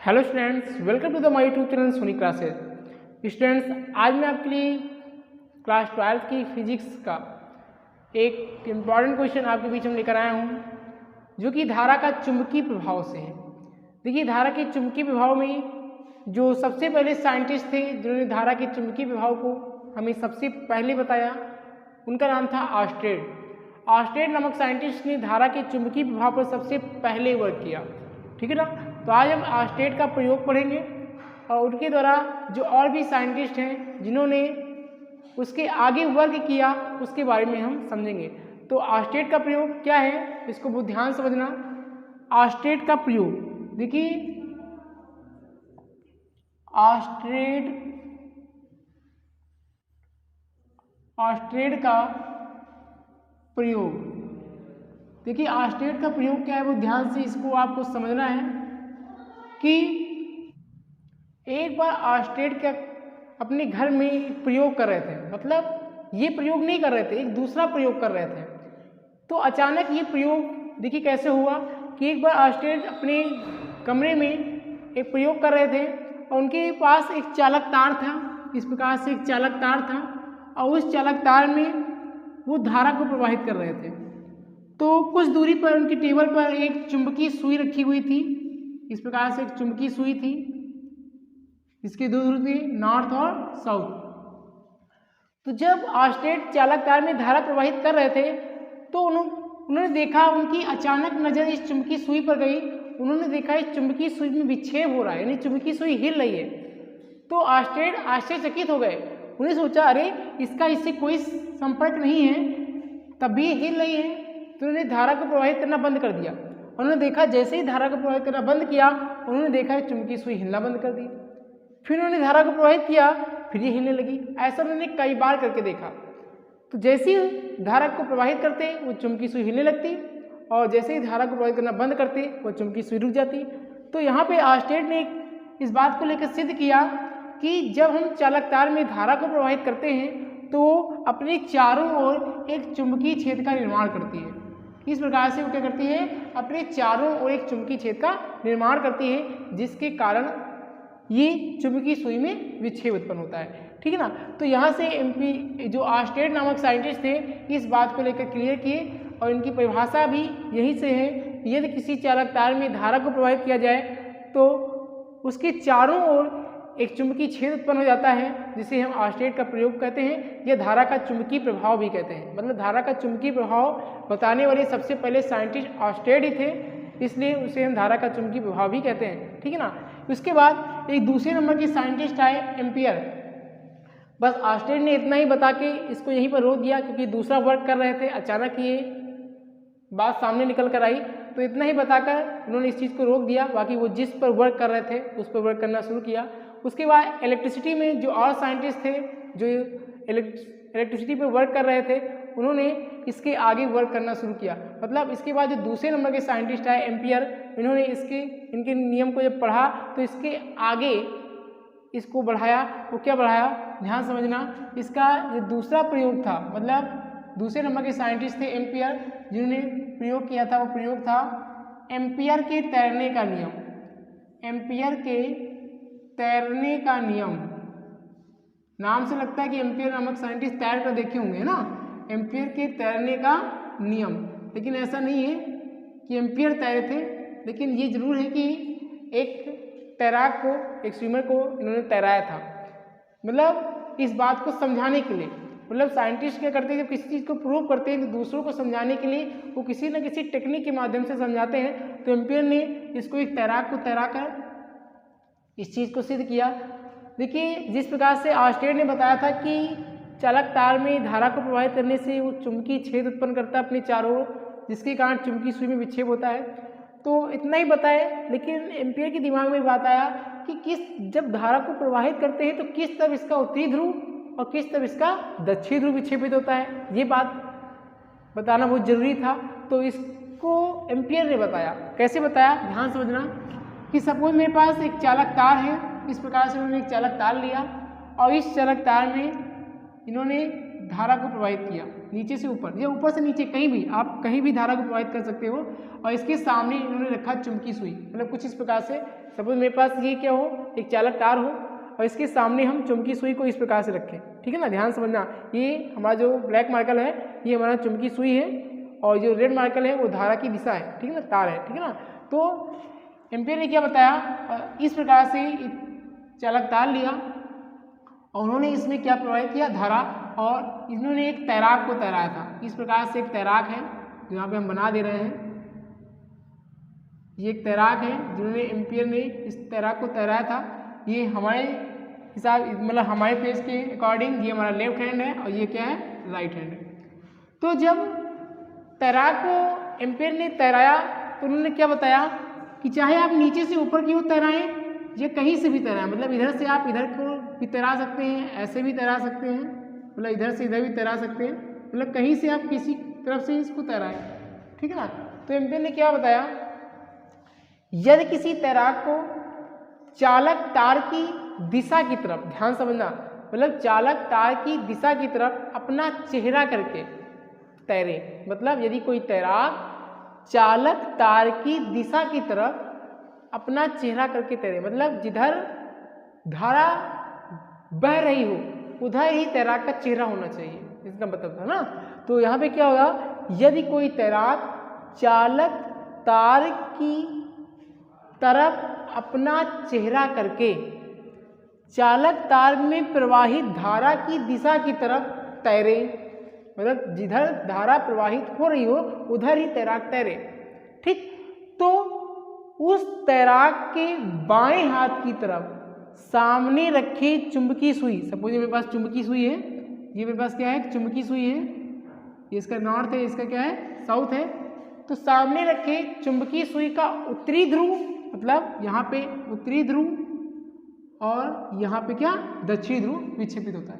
Hello students, welcome to the my YouTube channel Soni classes. Students, आज मैं आपके लिए क्लास 12 की फिजिक्स का एक इम्पॉर्टेंट क्वेश्चन आपके बीच में लेकर आया हूँ, जो कि धारा का चुंबकीय प्रभाव से है। देखिए, धारा के चुंबकीय प्रभाव में जो सबसे पहले साइंटिस्ट थे जिन्होंने धारा के चुंबकीय प्रभाव को हमें सबसे पहले बताया, उनका नाम था ऑर्स्टेड। ऑर्स्टेड नामक साइंटिस्ट ने धारा के चुंबकीय प्रभाव पर सबसे पहले वर्क किया। ठीक है ना। तो आज हम ऑर्स्टेड का प्रयोग पढ़ेंगे और उनके द्वारा जो और भी साइंटिस्ट हैं जिन्होंने उसके आगे वर्क किया उसके बारे में हम समझेंगे। तो ऑर्स्टेड का प्रयोग क्या है, इसको बहुत ध्यान समझना। ऑर्स्टेड का प्रयोग, देखिए ऑर्स्टेड का प्रयोग, देखिए ऑर्स्टेड का प्रयोग क्या है वो ध्यान से इसको आपको समझना है कि एक बार ऑर्स्टेड क्या अपने घर में प्रयोग कर रहे थे, मतलब ये प्रयोग नहीं कर रहे थे, एक दूसरा प्रयोग कर रहे थे। तो अचानक ये प्रयोग देखिए कैसे हुआ कि एक बार ऑर्स्टेड अपने कमरे में एक प्रयोग कर रहे थे और उनके पास एक चालक तार था। इस प्रकार से एक चालक तार था और उस चालक तार में वो धारा को प्रवाहित कर रहे थे। तो कुछ दूरी पर उनकी टेबल पर एक चुंबकीय सुई रखी हुई थी। इस प्रकार से एक चुंबकीय सुई थी, इसके दो ध्रुव थे, नॉर्थ और साउथ। तो जब ऑर्स्टेड चालक तार में धारा प्रवाहित कर रहे थे तो उन्होंने देखा, उनकी अचानक नजर इस चुंबकीय सुई पर गई। उन्होंने देखा इस चुंबकीय सुई में विक्षेप हो रहा है, यानी चुंबकीय सुई हिल रही है। तो ऑर्स्टेड आश्चर्यचकित हो गए। उन्हें सोचा, अरे इसका इससे कोई संपर्क नहीं है, तब भी हिल रही है। तो उन्होंने धारा को प्रवाहित करना बंद कर दिया। उन्होंने देखा, जैसे ही धारा को प्रवाहित करना बंद किया, उन्होंने देखा चुंबकीय सुई हिलना बंद कर दी। फिर उन्होंने धारा को प्रवाहित किया, फिर ये हिलने लगी। ऐसा उन्होंने कई बार करके देखा। तो जैसे ही धारा को प्रवाहित करते वो चुंबकीय सुई हिलने लगती और जैसे ही धारा को प्रवाहित करना बंद करते वो चुंबकीय सुई रुक जाती। तो यहाँ पे ऑर्स्टेड ने इस बात को लेकर सिद्ध किया कि जब हम चालक तार में धारा को प्रवाहित करते हैं तो अपने चारों ओर एक चुंबकीय क्षेत्र का निर्माण करती है। इस प्रकार से वो क्या करती है, अपने चारों ओर एक चुंबकीय क्षेत्र का निर्माण करती है, जिसके कारण ये चुंबकीय सुई में विक्षेप उत्पन्न होता है। ठीक है ना। तो यहाँ से जो ऑर्स्टेड नामक साइंटिस्ट थे इस बात को लेकर क्लियर किए और इनकी परिभाषा भी यहीं से है। यदि किसी चालक तार में धारा को प्रवाहित किया जाए तो उसके चारों ओर एक चुंबकीय क्षेत्र उत्पन्न हो जाता है, जिसे हम ऑर्स्टेड का प्रयोग कहते हैं या धारा का चुंबकीय प्रभाव भी कहते हैं। मतलब धारा का चुंबकीय प्रभाव बताने वाले सबसे पहले साइंटिस्ट ऑर्स्टेड ही थे, इसलिए उसे हम धारा का चुंबकीय प्रभाव भी कहते हैं। ठीक है ना। उसके बाद एक दूसरे नंबर के साइंटिस्ट आए, एम्पियर। बस ऑर्स्टेड ने इतना ही बता के इसको यहीं पर रोक दिया, क्योंकि दूसरा वर्क कर रहे थे। अचानक ये बात सामने निकल कर आई, तो इतना ही बताकर उन्होंने इस चीज़ को रोक दिया। बाकी वो जिस पर वर्क कर रहे थे उस पर वर्क करना शुरू किया। उसके बाद इलेक्ट्रिसिटी में जो और साइंटिस्ट थे जो इलेक्ट्रिसिटी पर वर्क कर रहे थे, उन्होंने इसके आगे वर्क करना शुरू किया। मतलब इसके बाद जो दूसरे नंबर के साइंटिस्ट आए, एम्पियर, इन्होंने इनके नियम को जब पढ़ा तो इसके आगे इसको बढ़ाया। वो क्या बढ़ाया, ध्यान समझना। इसका जो दूसरा प्रयोग था, मतलब दूसरे नंबर के साइंटिस्ट थे एम्पियर, जिन्होंने प्रयोग किया था, वो प्रयोग था एम्पियर के तैरने का नियम। एम्पियर के तैरने का नियम, नाम से लगता है कि एम्पियर नामक साइंटिस्ट तैर कर देखे होंगे ना। एम्पियर के तैरने का नियम, लेकिन ऐसा नहीं है कि एम्पियर तैरे थे, लेकिन ये जरूर है कि एक तैराक को, एक स्विमर को इन्होंने तैराया था। मतलब इस बात को समझाने के लिए, मतलब साइंटिस्ट क्या करते हैं, जब किसी चीज़ को प्रूव करते हैं तो दूसरों को समझाने के लिए वो किसी न किसी टेक्निक के माध्यम से समझाते हैं। तो एम्पियर ने इसको एक तैराक को तैराकर इस चीज़ को सिद्ध किया। देखिए, जिस प्रकार से ऑर्स्टेड ने बताया था कि चालक तार में धारा को प्रवाहित करने से वो चुंबकीय क्षेत्र उत्पन्न करता है अपने चारों ओर, जिसके कारण चुंबकीय सुई में विक्षेप होता है। तो इतना ही बताया, लेकिन एम्पियर के दिमाग में बात आया कि जब धारा को प्रवाहित करते हैं तो किस तरफ इसका उत्तरी ध्रुव और किस तरफ इसका दक्षिणी ध्रुव विक्षेपित होता है, ये बात बताना बहुत जरूरी था। तो इसको एम्पियर ने बताया। कैसे बताया, ध्यान समझना। कि सपोज मेरे पास एक चालक तार है, इस प्रकार से उन्होंने एक चालक तार लिया और इस चालक तार में इन्होंने धारा को प्रवाहित किया नीचे से ऊपर या ऊपर से नीचे, कहीं भी आप कहीं भी धारा को प्रवाहित कर सकते हो। और इसके सामने इन्होंने रखा चुंबकीय सुई, मतलब कुछ इस प्रकार से, सपोज मेरे पास ये क्या हो, एक चालक तार हो और इसके सामने हम चुंबकीय सुई को इस प्रकार से रखें, ठीक है ना। ध्यान समझना, ये हमारा जो ब्लैक मार्कर है ये हमारा चुंबकीय सुई है और जो रेड मार्कर है वो धारा की दिशा है, ठीक है ना, तार है, ठीक है ना। तो एम्पियर ने क्या बताया, इस प्रकार से चालक तार लिया और उन्होंने इसमें क्या प्रवाहित किया, धारा, और इन्होंने एक तैराक को तैराया था। इस प्रकार से एक तैराक है जो यहाँ पे हम बना दे रहे हैं, ये एक तैराक है जिन्होंने एम्पियर ने इस तैराक को तैराया था। ये हमारे हिसाब, मतलब हमारे पेज के अकॉर्डिंग ये हमारा लेफ्ट हैंड है और ये क्या है, राइट हैंड है। तो जब तैराक को एम्पियर ने तैराया तो उन्होंने क्या बताया कि चाहे आप नीचे से ऊपर की ओर तैराएं या कहीं से भी तैराएं, मतलब इधर से आप इधर को भी तैरा सकते हैं, ऐसे भी तैरा सकते हैं, मतलब इधर से इधर भी तैरा सकते हैं, मतलब कहीं से आप किसी तरफ से इसको तैराएं, ठीक है ना। तो एम्पियर ने क्या बताया, यदि किसी तैराक को चालक तार की दिशा की तरफ, ध्यान समझना, मतलब चालक तार की दिशा की तरफ अपना चेहरा करके तैरे, मतलब यदि कोई तैराक चालक तार की दिशा की तरफ अपना चेहरा करके तैरे, मतलब जिधर धारा बह रही हो उधर ही तैराक का चेहरा होना चाहिए, इसका मतलब था ना। तो यहाँ पे क्या होगा, यदि कोई तैराक चालक तार की तरफ अपना चेहरा करके चालक तार में प्रवाहित धारा की दिशा की तरफ तैरे, मतलब जिधर धारा प्रवाहित हो रही हो उधर ही तैराक तैरे, ठीक। तो उस तैराक के बाएं हाथ की तरफ सामने रखे चुंबकीय सुई, सपोज मेरे पास चुंबकीय सुई है, ये मेरे पास क्या है, चुंबकीय सुई है, ये इसका नॉर्थ है, इसका क्या है, साउथ है। तो सामने रखे चुंबकीय सुई का उत्तरी ध्रुव, मतलब यहाँ पे उत्तरी ध्रुव और यहाँ पे क्या, दक्षिणी ध्रुव विक्षेपित होता है।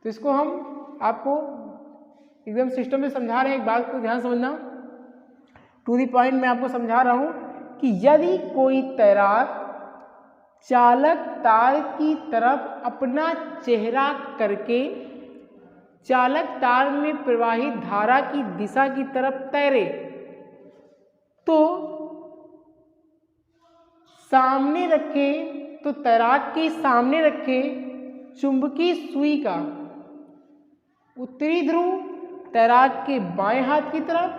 तो इसको हम आपको एकदम सिस्टम में समझा रहे हैं, एक बात को ध्यान समझना, टू दी पॉइंट मैं आपको समझा रहा हूँ कि यदि कोई तैराक चालक तार की तरफ अपना चेहरा करके चालक तार में प्रवाहित धारा की दिशा की तरफ तैरे तो सामने रखे, तो तैराक के सामने रखे चुंबकीय सुई का उत्तरी ध्रुव तैराक के बाएं हाथ की तरफ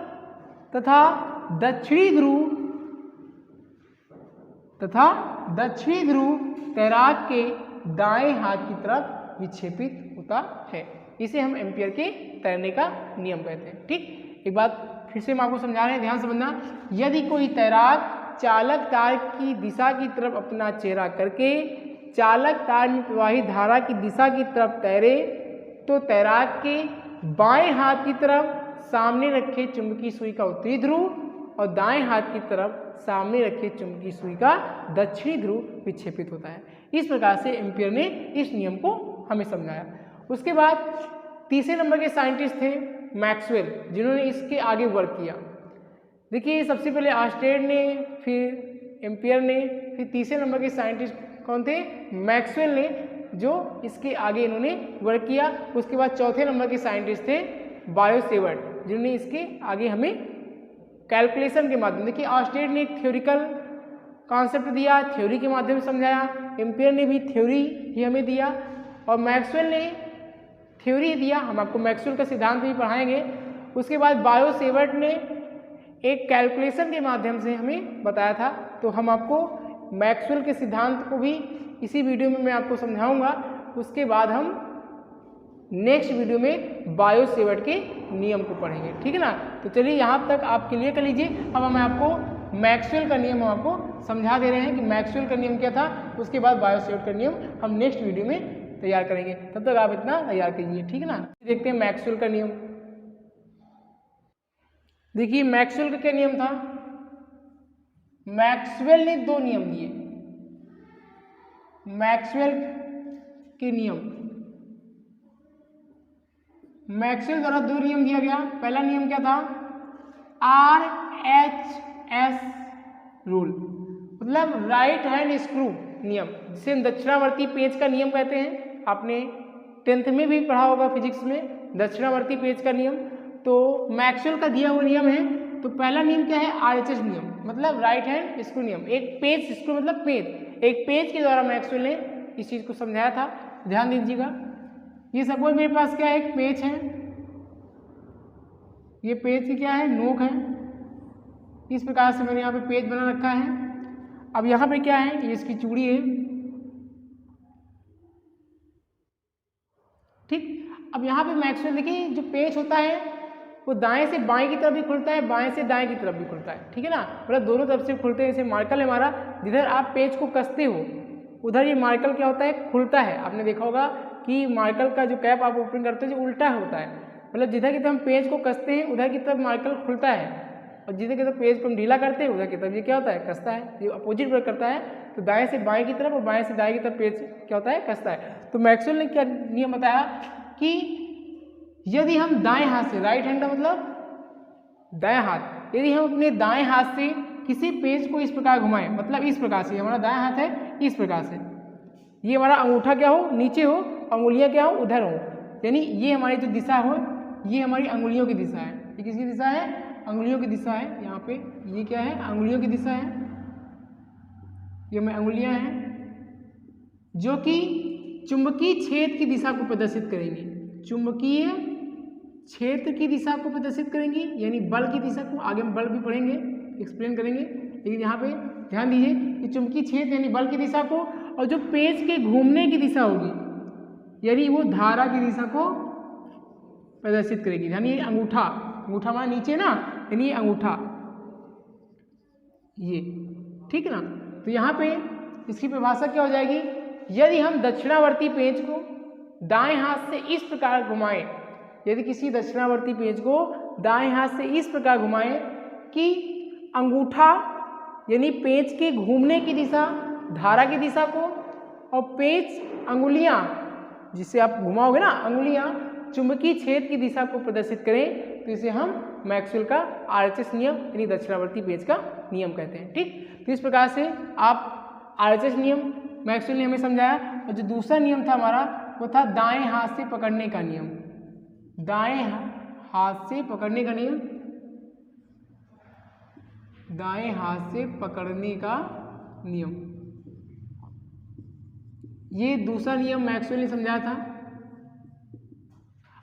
तथा दक्षिणी ध्रुव तैराक के दाएं हाथ की तरफ विक्षेपित होता है। इसे हम एम्पियर के तैरने का नियम कहते हैं, ठीक। एक बात फिर से हम आपको समझा रहे हैं, ध्यान समझना, यदि कोई तैराक चालक तार की दिशा की तरफ अपना चेहरा करके चालक तार में प्रवाहित धारा की दिशा की तरफ तैरे तो तैराक के बाएं हाथ की तरफ सामने रखे चुंबकीय सुई का उत्तरी ध्रुव और दाएं हाथ की तरफ सामने रखे चुंबकीय सुई का दक्षिणी ध्रुव विक्षेपित होता है। इस प्रकार से एम्पियर ने इस नियम को हमें समझाया। उसके बाद तीसरे नंबर के साइंटिस्ट थे मैक्सवेल, जिन्होंने इसके आगे वर्क किया। देखिए, सबसे पहले आर्स्टेड ने, फिर एम्पियर ने, फिर तीसरे नंबर के साइंटिस्ट कौन थे, मैक्सवेल ने, जो इसके आगे इन्होंने वर्क किया। उसके बाद चौथे नंबर के साइंटिस्ट थे बायो-सेवर्ट, जिन्होंने इसके आगे हमें कैलकुलेशन के माध्यम, देखिए आर्स्टेड ने एक थ्योरिकल कॉन्सेप्ट दिया, थ्योरी के माध्यम से समझाया, एम्पियर ने भी थ्योरी ही हमें दिया और मैक्सवेल ने थ्योरी दिया। हम आपको मैक्सवेल का सिद्धांत भी पढ़ाएंगे। उसके बाद बायो-सेवर्ट ने एक कैलकुलेशन के माध्यम से हमें बताया था। तो हम आपको मैक्सवेल के सिद्धांत को भी इसी वीडियो में मैं आपको समझाऊंगा। उसके बाद हम नेक्स्ट वीडियो में बायो-सेवर्ट के नियम को पढ़ेंगे, ठीक है ना। तो चलिए यहाँ तक आप क्लियर कर लीजिए। अब मैं आपको मैक्सवेल का नियम हम आपको समझा दे रहे हैं कि मैक्सवेल का नियम क्या था। उसके बाद बायो-सेवर्ट का नियम हम नेक्स्ट वीडियो में तैयार करेंगे, तब तक आप इतना तैयार कीजिए, ठीक है ना। देखते हैं मैक्सवेल का नियम। देखिए मैक्सवेल का क्या नियम था, मैक्सवेल ने दो नियम दिए। मैक्सवेल के नियम, मैक्सवेल द्वारा दो नियम दिया गया। पहला नियम क्या था, RHS रूल, मतलब राइट हैंड स्क्रू नियम, जिसे हम दक्षिणावर्ती पेंच का नियम कहते हैं। आपने 10th में भी पढ़ा होगा फिजिक्स में, दक्षिणावर्ती पेज का नियम। तो मैक्सवेल का दिया हुआ नियम है। तो पहला नियम क्या है, RHS नियम, मतलब राइट हैंड स्क्रू नियम। एक पेज, स्क्रू मतलब पेज, एक पेज के द्वारा मैक्सवेल ने इस चीज़ को समझाया था। ध्यान दीजिएगा, ये सपोज मेरे पास क्या है, एक पेज है, ये पेज की क्या है, नोक है। इस प्रकार से मैंने यहाँ पे पेज बना रखा है। अब यहाँ पे क्या है, ये इसकी चूड़ी है, ठीक। अब यहाँ पे मैक्सवेल देखिए, जो पेज होता है वो दाएं से बाएं की तरफ भी खुलता है, बाएं से दाएं की तरफ भी खुलता है, ठीक है ना, मतलब दोनों तरफ से खुलते हैं। जैसे मार्कल है हमारा, जिधर आप पेज को कसते हो उधर ये मार्कल क्या होता है, खुलता है। आपने देखा होगा कि मार्कल का जो कैप आप ओपन करते हो जो उल्टा होता है, मतलब जिधर की तरफ हम पेज को कसते हैं उधर की तरफ मार्कल खुलता है, और जिधर की तरफ पेज को हम ढीला करते हैं उधर की तरफ ये क्या होता है, कसता है। ये अपोजिट वर्क करता है। तो दाएं से बाएं की तरफ और बाएं से दाएं की तरफ पेज क्या होता है, कसता है। तो मैक्सवेल ने क्या नियम बताया कि यदि हम दाएं हाथ से, राइट हैंड का मतलब दायां हाथ, यदि हम अपने दाएं हाथ से किसी पेज को इस प्रकार घुमाएं, मतलब इस प्रकार से, हमारा दायां हाथ है इस प्रकार से, ये हमारा अंगूठा क्या हो, नीचे हो, अंगुलियां क्या हो, उधर हो, यानी ये हमारी जो दिशा हो, ये हमारी अंगुलियों की दिशा है। ये किसकी दिशा है, अंगुलियों की दिशा है। यहाँ पे ये क्या है, अंगुलियों की दिशा है। ये हमारी अंगुलियां हैं जो कि चुंबकीय क्षेत्र की दिशा को प्रदर्शित करेंगी, चुंबकीय क्षेत्र की दिशा को प्रदर्शित करेंगी, यानी बल की दिशा को। आगे हम बल भी पढ़ेंगे, एक्सप्लेन करेंगे, लेकिन यहाँ पे ध्यान दीजिए कि चुंबकीय क्षेत्र यानी बल की दिशा को, और जो पेज के घूमने की दिशा होगी यानी वो धारा की दिशा को प्रदर्शित करेगी। यानी अंगूठा, अंगूठा हमारा नीचे ना, यानी ये अंगूठा, ये ठीक है ना। तो यहाँ पे इसकी परिभाषा क्या हो जाएगी, यदि हम दक्षिणावर्ती पेज को दाएं हाथ से इस प्रकार घुमाएं, यदि किसी दक्षिणावर्ती पेज को दाएं हाथ से इस प्रकार घुमाएं कि अंगूठा यानी पेज के घूमने की दिशा धारा की दिशा को, और पेज अंगुलियां जिसे आप घुमाओगे ना, अंगुलियां चुंबकीय क्षेत्र की दिशा को प्रदर्शित करें, तो इसे हम मैक्सवेल का RHS नियम यानी दक्षिणावर्ती पेज का नियम कहते हैं, ठीक। तो इस प्रकार से आप RHS नियम मैक्सवेल ने हमें समझाया। और जो दूसरा नियम था हमारा वो था दाएं हाथ से पकड़ने का नियम, दाएं हाथ से पकड़ने का नियम, दाएं हाथ से पकड़ने का नियम, ये दूसरा नियम मैक्सवेल ने समझाया था।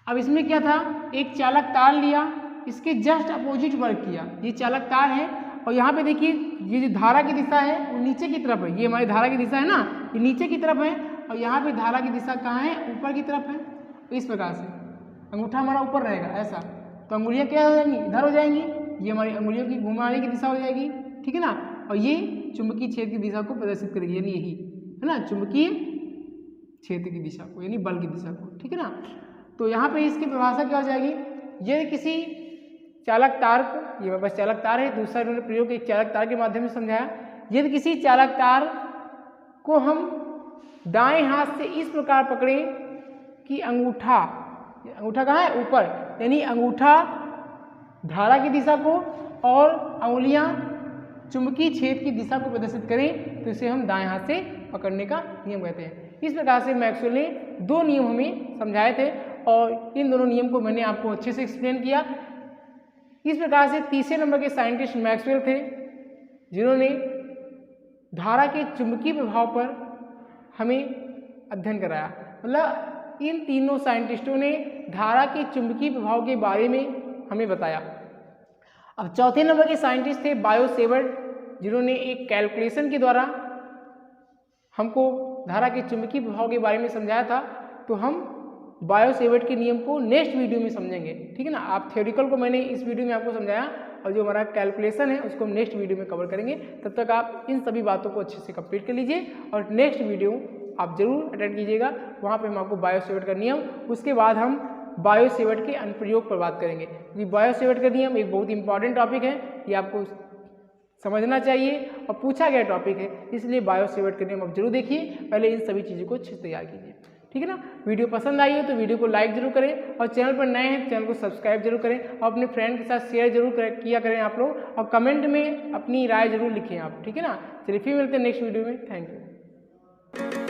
अब इसमें क्या था, एक चालक तार लिया, इसके जस्ट अपोजिट वर्क किया। ये चालक तार है और यहाँ पे देखिए ये जो धारा की दिशा है वो नीचे की तरफ है, ये हमारी धारा की दिशा है ना, ये नीचे की तरफ है, और यहाँ पे धारा की दिशा कहाँ है, ऊपर की तरफ है। तो इस प्रकार से अंगूठा हमारा ऊपर रहेगा ऐसा, तो अंगुलियाँ क्या हो जाएंगी, इधर हो जाएंगी, ये हमारी अंगुलियों की घुमाने की दिशा हो जाएगी, ठीक है ना। और ये चुंबकीय क्षेत्र की दिशा को प्रदर्शित करेगी, यानी यही है ना, चुंबकीय क्षेत्र की दिशा को, यानी बल की दिशा को, ठीक है ना। तो यहाँ पे इसकी परिभाषा क्या हो जाएगी, यदि किसी चालक तार को, ये मेरे पास चालक तार है, दूसरा इन्होंने प्रयोग एक चालक तार के माध्यम से समझाया, यदि किसी चालक तार को हम दाएं हाथ से इस प्रकार पकड़ें कि अंगूठा, अंगूठा कहाँ है, ऊपर, यानी अंगूठा धारा की दिशा को और अंगुलियां चुंबकीय क्षेत्र की दिशा को प्रदर्शित करें, तो इसे हम दाएं हाथ से पकड़ने का नियम कहते हैं। इस प्रकार से मैक्सवेल ने दो नियम हमें समझाए थे और इन दोनों नियम को मैंने आपको अच्छे से एक्सप्लेन किया। इस प्रकार से तीसरे नंबर के साइंटिस्ट मैक्सवेल थे, जिन्होंने धारा के चुंबकीय प्रभाव पर हमें अध्ययन कराया। मतलब इन तीनों साइंटिस्टों ने धारा के चुंबकीय प्रभाव के बारे में हमें बताया। अब चौथे नंबर के साइंटिस्ट थे बायो सेवर्ट, जिन्होंने एक कैलकुलेशन के द्वारा हमको धारा के चुंबकीय प्रभाव के बारे में समझाया था। तो हम बायो सेवर्ट के नियम को नेक्स्ट वीडियो में समझेंगे, ठीक है ना। आप थ्योरिटिकल को मैंने इस वीडियो में आपको समझाया और जो हमारा कैलकुलेशन है उसको हम नेक्स्ट वीडियो में कवर करेंगे। तब तक आप इन सभी बातों को अच्छे से कंप्लीट कर लीजिए और नेक्स्ट वीडियो आप जरूर अटेंड कीजिएगा, वहाँ पे हम आपको बायो सेवर्ट का नियम, उसके बाद हम बायो सेवर्ट के अनुप्रयोग पर बात करेंगे। क्योंकि बायो सेवर्ट का नियम एक बहुत इंपॉर्टेंट टॉपिक है, ये आपको समझना चाहिए और पूछा गया टॉपिक है, इसलिए बायो सेवर्ट का नियम आप जरूर देखिए। पहले इन सभी चीज़ों को अच्छे से तैयार कीजिए, ठीक है ना। वीडियो पसंद आई हो तो वीडियो को लाइक जरूर करें और चैनल पर नए हैं तो चैनल को सब्सक्राइब जरूर करें और अपने फ्रेंड के साथ शेयर जरूर किया करें आप लोग, और कमेंट में अपनी राय जरूर लिखें आप, ठीक है ना। चलिए फिर मिलते हैं नेक्स्ट वीडियो में, थैंक यू।